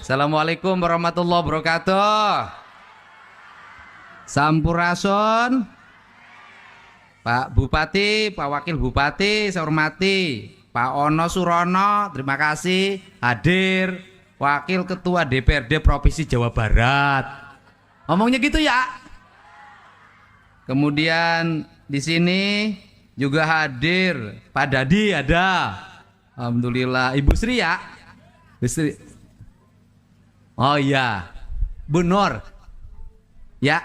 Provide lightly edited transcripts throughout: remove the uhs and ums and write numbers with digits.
Assalamualaikum warahmatullahi wabarakatuh. Sampurasun. Pak Bupati, Pak Wakil Bupati, saya hormati. Pak Ono Surono, terima kasih hadir. Wakil Ketua DPRD Provinsi Jawa Barat. Ngomongnya gitu ya. Kemudian di sini juga hadir Pak Dadi ada. Alhamdulillah. Ibu Sri ya. Ibu Sri. Oh iya. Bu Nur. Ya.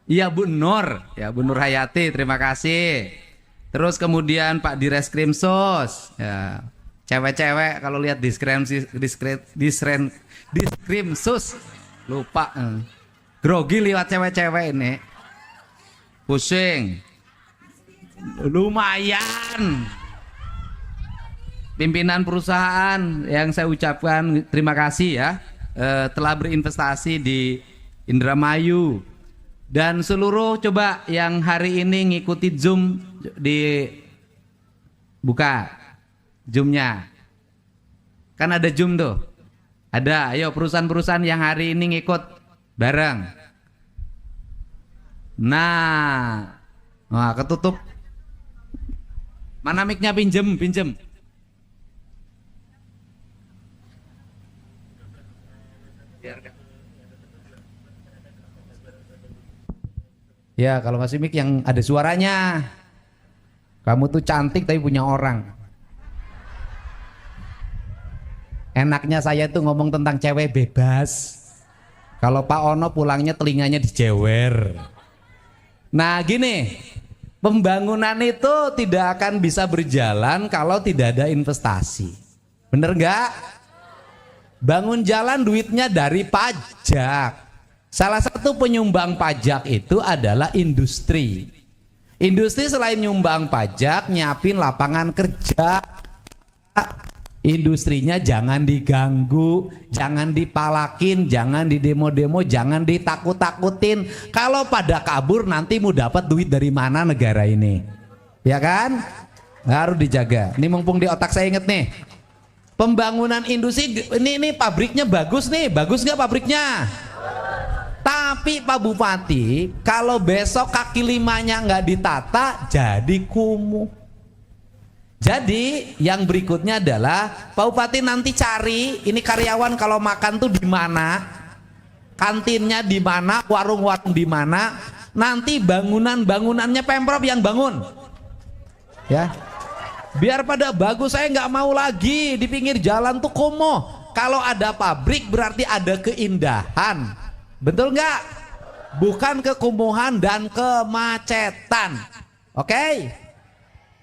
Iya Bu Nur. Ya Bu Nur Hayati, terima kasih. Terus kemudian Pak Direskrimsus. Ya. Cewek-cewek kalau lihat diskrimsus lupa. Grogi lihat cewek-cewek ini. Pusing. Lumayan. Pimpinan perusahaan yang saya ucapkan terima kasih ya, telah berinvestasi di Indramayu. Dan seluruh coba yang hari ini ngikuti Zoom di buka Zoomnya. Kan ada Zoom tuh. Ada, ayo perusahaan-perusahaan yang hari ini ngikut bareng. Nah, ketutup. Mana mic-nya, pinjem. Ya kalau ngasih mic yang ada suaranya. Kamu tuh cantik tapi punya orang. Enaknya saya tuh ngomong tentang cewek bebas. Kalau Pak Ono pulangnya telinganya dijewer. Nah gini, pembangunan itu tidak akan bisa berjalan kalau tidak ada investasi. Bener nggak? Bangun jalan duitnya dari pajak. Salah satu penyumbang pajak itu adalah industri. Industri selain nyumbang pajak, nyiapin lapangan kerja. Industrinya jangan diganggu, jangan dipalakin, jangan didemo-demo, jangan ditakut-takutin. Kalau pada kabur nanti mau dapat duit dari mana negara ini? Ya kan? Harus dijaga. Ini mumpung di otak saya inget nih. Pembangunan industri, ini pabriknya bagus nih. Bagus nggak pabriknya? Tapi Pak Bupati, kalau besok kaki limanya nggak ditata, jadi kumuh. Jadi yang berikutnya adalah Pak Bupati nanti cari ini karyawan kalau makan tuh di mana, kantinnya di mana, warung-warung di mana. Nanti bangunannya Pemprov yang bangun, ya. Biar pada bagus, saya nggak mau lagi di pinggir jalan tuh kumuh. Kalau ada pabrik berarti ada keindahan. Betul nggak? Bukan kekumuhan dan kemacetan. Oke?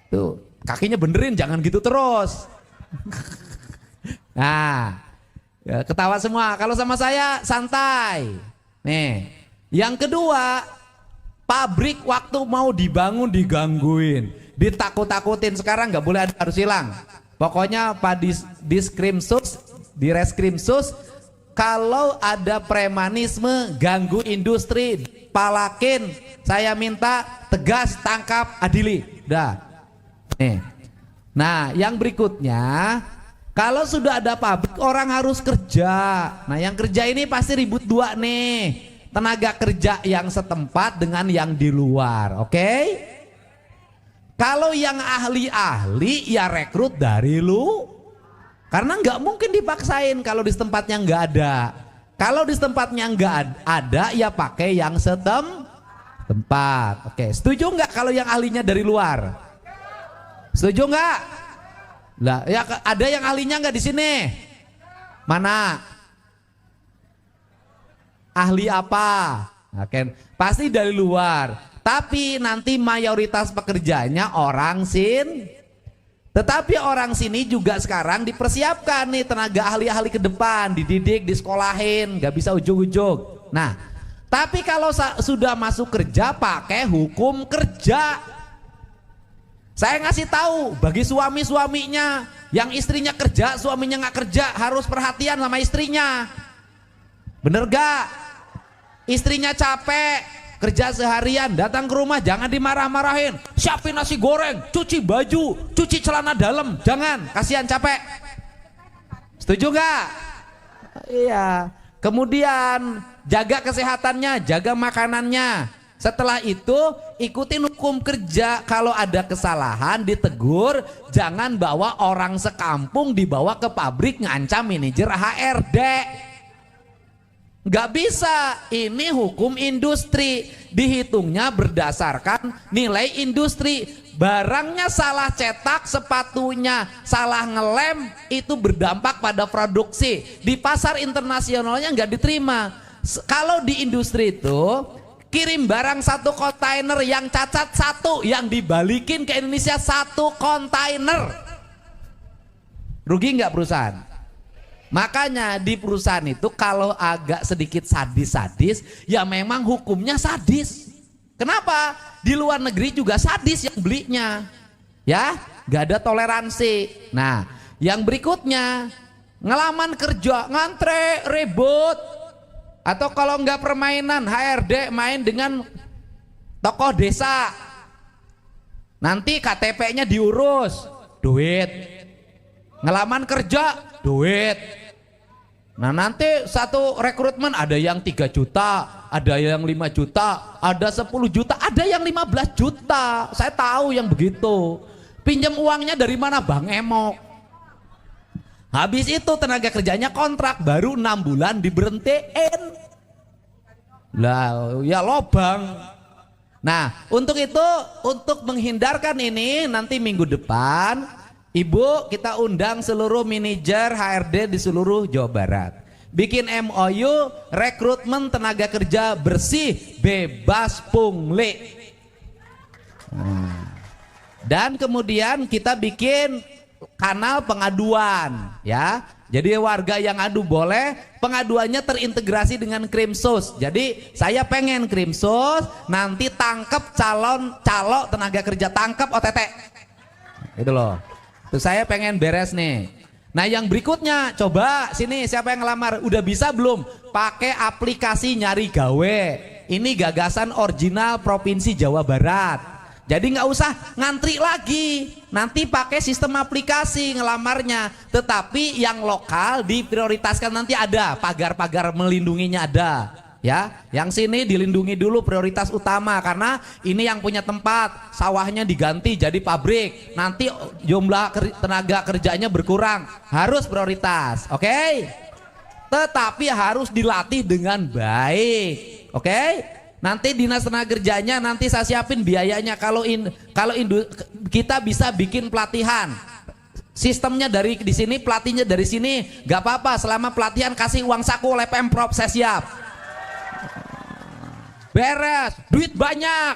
Tuh, kakinya benerin, jangan gitu terus. Nah, ya, ketawa semua. Kalau sama saya santai. Nih, yang kedua, pabrik waktu mau dibangun digangguin, ditakut-takutin. Sekarang nggak boleh ada, harus hilang. Pokoknya Pak Direskrimsus, kalau ada premanisme, ganggu industri, palakin, saya minta tegas, tangkap, adili. Udah. Nih. Nah, yang berikutnya, kalau sudah ada pabrik, orang harus kerja. Nah, yang kerja ini pasti ribut dua nih. Tenaga kerja yang setempat dengan yang di luar, oke? Kalau yang ahli-ahli, ya rekrut dari lu. Karena nggak mungkin dipaksain kalau di tempatnya nggak ada. Kalau di tempatnya nggak ada, ya pakai yang tempat. Oke, setuju nggak kalau yang ahlinya dari luar? Setuju nggak? Lah, ya ada yang ahlinya nggak di sini? Mana? Ahli apa? Oke, pasti dari luar. Tapi nanti mayoritas pekerjanya orang sini. Tetapi orang sini juga sekarang dipersiapkan nih tenaga ahli-ahli ke depan, dididik, disekolahin, nggak bisa ujug-ujug. Nah, tapi kalau sudah masuk kerja pakai hukum kerja. Saya ngasih tahu bagi suami-suaminya yang istrinya kerja, suaminya nggak kerja, harus perhatian sama istrinya. Bener gak? Istrinya capek kerja seharian, datang ke rumah jangan dimarah-marahin, siapin nasi goreng, cuci baju, cuci celana dalam, jangan, kasihan capek. Setuju gak? Iya. Kemudian jaga kesehatannya, jaga makanannya. Setelah itu ikutin hukum kerja. Kalau ada kesalahan ditegur, jangan bawa orang sekampung dibawa ke pabrik ngancam manajer HRD. Nggak bisa, ini hukum industri, dihitungnya berdasarkan nilai industri. Barangnya salah cetak, sepatunya salah ngelem, itu berdampak pada produksi. Di pasar internasionalnya nggak diterima. Kalau di industri itu kirim barang satu kontainer yang cacat satu, yang dibalikin ke Indonesia satu kontainer, rugi nggak perusahaan? Makanya di perusahaan itu kalau agak sedikit sadis-sadis, ya memang hukumnya sadis. Kenapa? Di luar negeri juga sadis yang belinya. Ya, nggak ada toleransi. Nah, yang berikutnya, ngelamar kerja, ngantre, ribut. Atau kalau nggak permainan, HRD main dengan tokoh desa. Nanti KTP-nya diurus, duit. Ngelamar kerja, duit. Nah nanti satu rekrutmen ada yang 3 juta, ada yang 5 juta, ada 10 juta, ada yang 15 juta. Saya tahu yang begitu. Pinjam uangnya dari mana? Bang Emok. Habis itu tenaga kerjanya kontrak, baru 6 bulan diberhentiin. Lah ya lobang. Nah untuk itu, untuk menghindarkan ini, nanti minggu depan Ibu, kita undang seluruh manajer HRD di seluruh Jawa Barat. Bikin MOU rekrutmen tenaga kerja bersih, bebas pungli. Dan kemudian kita bikin kanal pengaduan, ya. Jadi warga yang adu boleh, pengaduannya terintegrasi dengan Krimsus. Jadi saya pengen Krimsus nanti tangkep calon tenaga kerja, tangkep OTT. Itu loh. Tuh saya pengen beres nih. Nah yang berikutnya, coba sini siapa yang ngelamar? Udah bisa belum? Pakai aplikasi nyari gawe. Ini gagasan original Provinsi Jawa Barat. Jadi nggak usah ngantri lagi. Nanti pakai sistem aplikasi ngelamarnya. Tetapi yang lokal diprioritaskan, nanti ada pagar-pagar melindunginya ada. Ya, yang sini dilindungi dulu prioritas utama karena ini yang punya tempat, sawahnya diganti jadi pabrik. Nanti jumlah tenaga kerjanya berkurang, harus prioritas. Oke? Tetapi harus dilatih dengan baik. Oke? Nanti dinas tenaga kerjanya nanti saya siapin biayanya. Kalau kita bisa bikin pelatihan. Sistemnya dari di sini, pelatihnya dari sini, gak apa-apa. Selama pelatihan kasih uang saku oleh Pemprov, saya siap. Beres, duit banyak.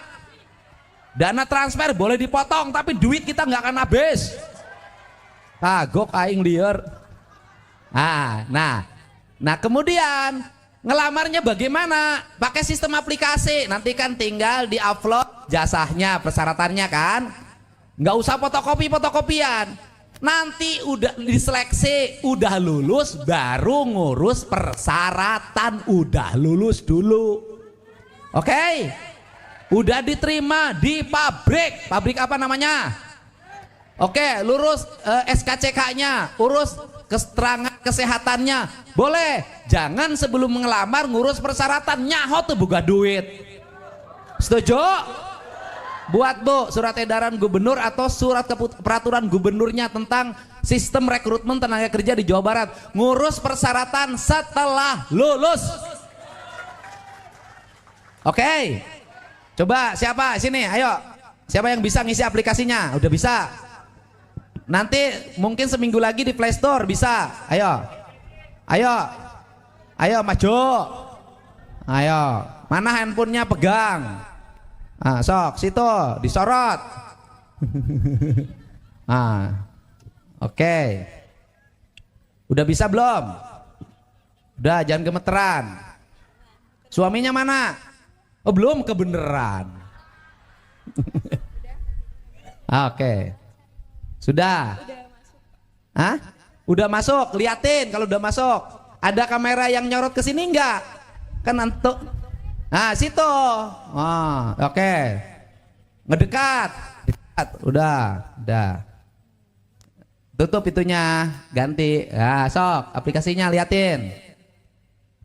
Dana transfer boleh dipotong, tapi duit kita nggak akan habis. Kagok aing liar. Nah kemudian ngelamarnya bagaimana? Pakai sistem aplikasi. Nanti kan tinggal di-upload jasanya, persyaratannya kan. Nggak usah fotokopian. Nanti udah diseleksi, udah lulus, baru ngurus persyaratan. Udah lulus dulu. Oke, udah diterima di pabrik apa namanya? Oke, lurus SKCK-nya, urus keterangan kesehatannya, boleh. Jangan sebelum ngelamar ngurus persyaratan, nyaho tuh buka duit. Setuju? Buat Bu surat edaran gubernur atau surat peraturan gubernurnya tentang sistem rekrutmen tenaga kerja di Jawa Barat, ngurus persyaratan setelah lulus. Oke, coba siapa sini, ayo, siapa yang bisa ngisi aplikasinya? Udah bisa. Nanti mungkin seminggu lagi di Play Store bisa. Ayo maju. Ayo, mana handphonenya pegang? Sok situ disorot. Oke. Udah bisa belum? Udah, jangan gemeteran. Suaminya mana? Oh belum kebeneran. Oke. Sudah. Hah? Udah masuk, liatin kalau udah masuk. Ada kamera yang nyorot ke sini enggak? Kan antuk. Nah, situ. Oke. Ngedekat. Udah. Tutup itunya, ganti. Sok, aplikasinya liatin.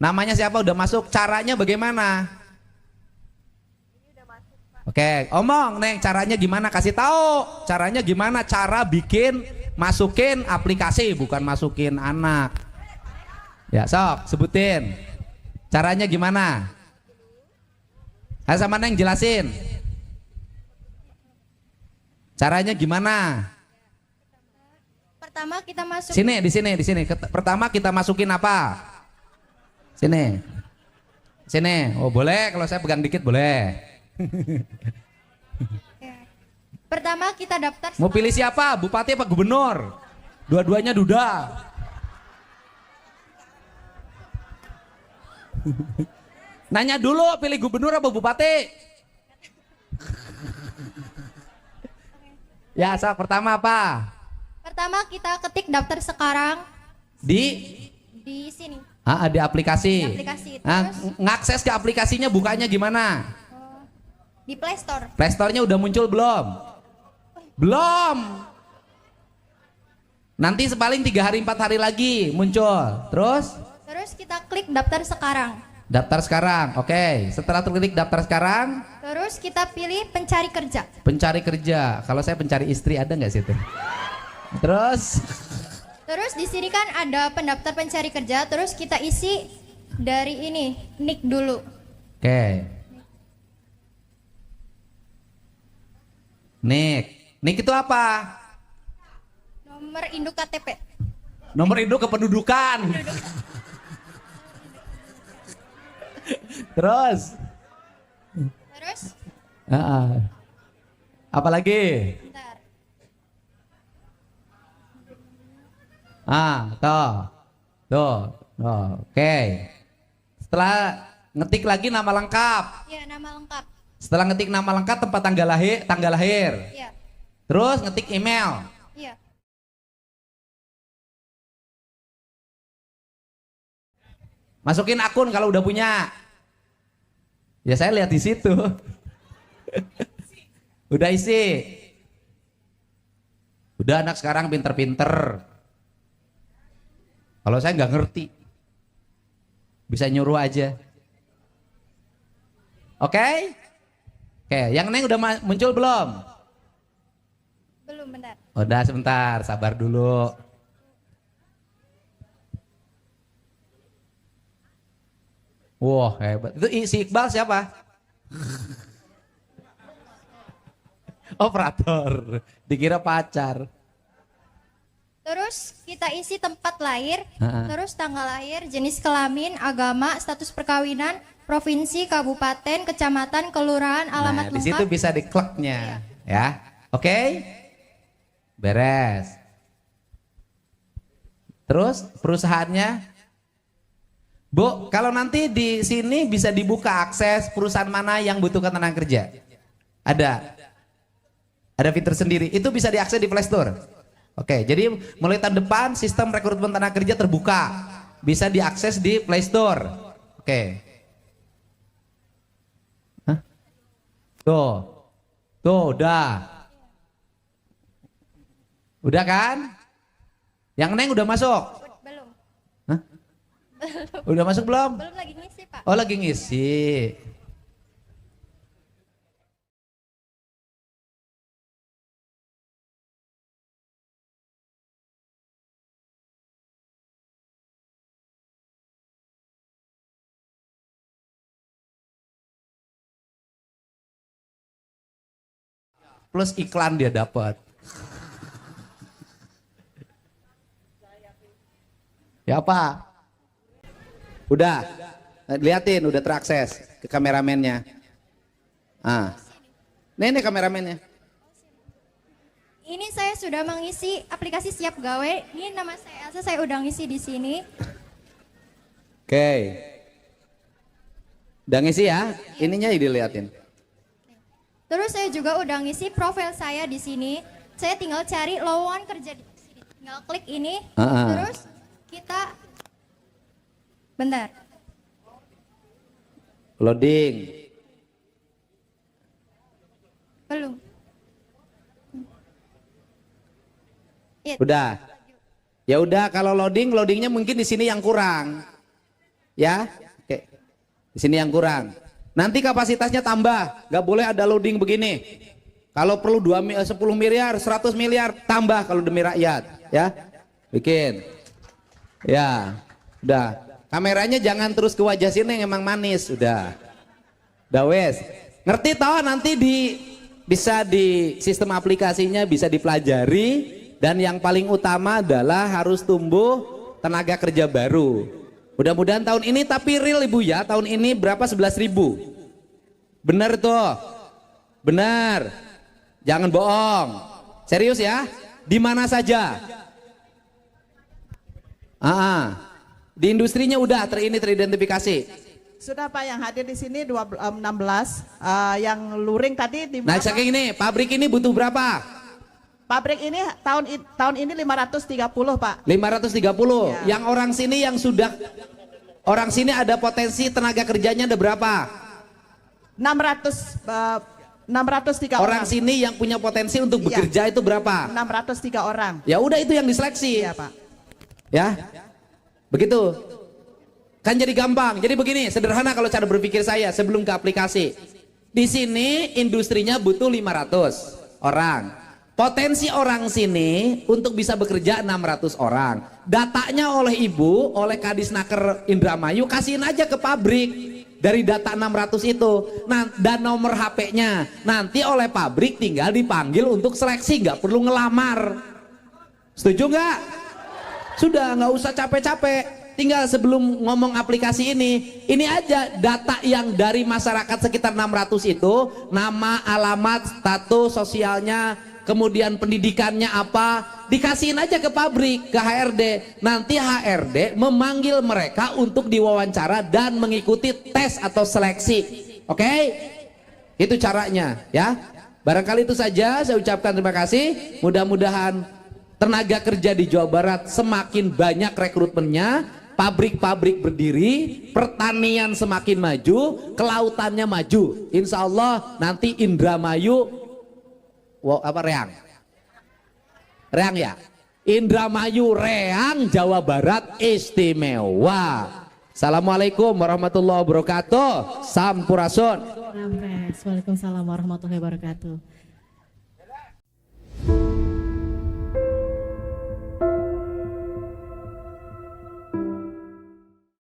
Namanya siapa? Udah masuk. Caranya bagaimana? Oke, omong Neng, caranya gimana? Kasih tahu. Caranya gimana? Cara bikin masukin aplikasi, bukan masukin anak. Ya, sok sebutin. Caranya gimana? Ayo sama Neng jelasin. Caranya gimana? Pertama kita masuk. Sini, di sini. Pertama kita masukin apa? Sini. Sini. Oh, boleh kalau saya pegang dikit boleh. Pertama kita daftar. Mau pilih siapa? Bupati apa gubernur? Dua-duanya duda. Nanya dulu pilih gubernur apa bupati? Ya, so, pertama apa? Pertama kita ketik daftar sekarang di sini. Di aplikasi. Di aplikasi. Ngakses ke aplikasinya bukanya gimana? Di Play Store. Play Store-nya udah muncul belum? Belum. Nanti paling 3 hari 4 hari lagi muncul. Terus kita klik daftar sekarang. Daftar sekarang. Oke. Setelah terklik daftar sekarang, terus kita pilih pencari kerja. Pencari kerja. Kalau saya pencari istri ada nggak situ? Terus di sini kan ada pendaftar pencari kerja. Terus kita isi dari ini nick dulu. Oke. Nick itu apa? Nomor induk KTP. Nomor induk kependudukan. Terus apa lagi? Bentar. Tuh. Oke. Setelah ngetik lagi nama lengkap. Iya, nama lengkap. Setelah ngetik nama lengkap, tempat tanggal lahir. Iya. Terus ngetik email. Iya. Masukin akun kalau udah punya. Ya saya lihat di situ. Udah isi. Udah anak sekarang pinter-pinter. Kalau saya nggak ngerti, bisa nyuruh aja. Oke? Oke, yang Neng udah muncul belum? Belum, bentar. Udah sebentar, sabar dulu. Wah, hebat. Itu si Iqbal siapa? Operator. Dikira pacar. Terus kita isi tempat lahir, terus tanggal lahir, jenis kelamin, agama, status perkawinan, provinsi, kabupaten, kecamatan, kelurahan, alamat lengkap. Di situ bisa dikliknya, ya. Oke? Beres. Terus perusahaannya, Bu, kalau nanti di sini bisa dibuka akses perusahaan mana yang butuh tenaga kerja. Ada fitur sendiri. Itu bisa diakses di Play Store. Oke, jadi mulai tahun depan sistem rekrutmen tenaga kerja terbuka, bisa diakses di Play Store. Oke. Tuh udah kan? Yang Neng udah masuk? Belum. Udah masuk belum? Belum, lagi ngisi, Pak. Oh, lagi ngisi. Plus iklan dia dapat. Ya apa? Udah. Liatin udah terakses ke kameramennya. Ini kameramennya. Ini saya sudah mengisi aplikasi Siap Gawe. Ini nama saya Elsa, saya udah ngisi di sini. Oke. Udah ngisi ya? Ininya diliatin. Terus saya juga udah ngisi profil saya di sini. Saya tinggal cari lowongan kerja di sini. Tinggal klik ini. Terus kita bentar. Loading. Belum. Udah. Ya udah, kalau loadingnya mungkin di sini yang kurang. Ya, oke. Di sini yang kurang. Nanti kapasitasnya tambah, nggak boleh ada loading begini. Kalau perlu 10 miliar, 100 miliar tambah kalau demi rakyat, ya. Bikin. Ya, udah. Kameranya jangan terus ke wajah sini yang emang manis, udah. Udah wes. Ngerti toh nanti bisa di sistem aplikasinya bisa dipelajari. Dan yang paling utama adalah harus tumbuh tenaga kerja baru. Mudah-mudahan tahun ini, tapi real Ibu ya, tahun ini berapa? 11.000. Bener tuh. Bener. Jangan bohong. Serius ya? Di mana saja? Di industrinya udah teridentifikasi. Sudah Pak, yang hadir di sini 16, yang luring tadi di Nah, saking ini, pabrik ini butuh berapa? Pabrik ini tahun ini 530 Pak. 530. Ya. Yang orang sini ada potensi tenaga kerjanya ada berapa? 603 Orang orang. sini yang punya potensi untuk bekerja itu berapa? 603 orang. Ya udah itu yang diseleksi. Iya Pak. Ya. Begitu. Kan jadi gampang. Jadi begini, sederhana kalau cara berpikir saya sebelum ke aplikasi. Di sini industrinya butuh 500 orang. Potensi orang sini untuk bisa bekerja 600 orang. Datanya oleh Ibu, oleh Kadisnaker Indramayu, kasihin aja ke pabrik dari data 600 itu. Nah, dan nomor HP-nya nanti oleh pabrik tinggal dipanggil untuk seleksi, nggak perlu ngelamar. Setuju nggak? Sudah, nggak usah capek-capek. Tinggal sebelum ngomong aplikasi ini aja data yang dari masyarakat sekitar 600 itu, nama, alamat, status sosialnya, kemudian pendidikannya apa, dikasihin aja ke pabrik, ke HRD. Nanti HRD memanggil mereka untuk diwawancara dan mengikuti tes atau seleksi. Oke? Itu caranya ya. Barangkali itu saja saya ucapkan terima kasih. Mudah-mudahan tenaga kerja di Jawa Barat semakin banyak rekrutmennya, pabrik-pabrik berdiri, pertanian semakin maju, kelautannya maju. Insya Allah nanti Indramayu Reang ya? Indramayu, Reang, Jawa Barat istimewa. Assalamualaikum warahmatullahi wabarakatuh. Sampurasun. Waalaikumsalam warahmatullahi wabarakatuh.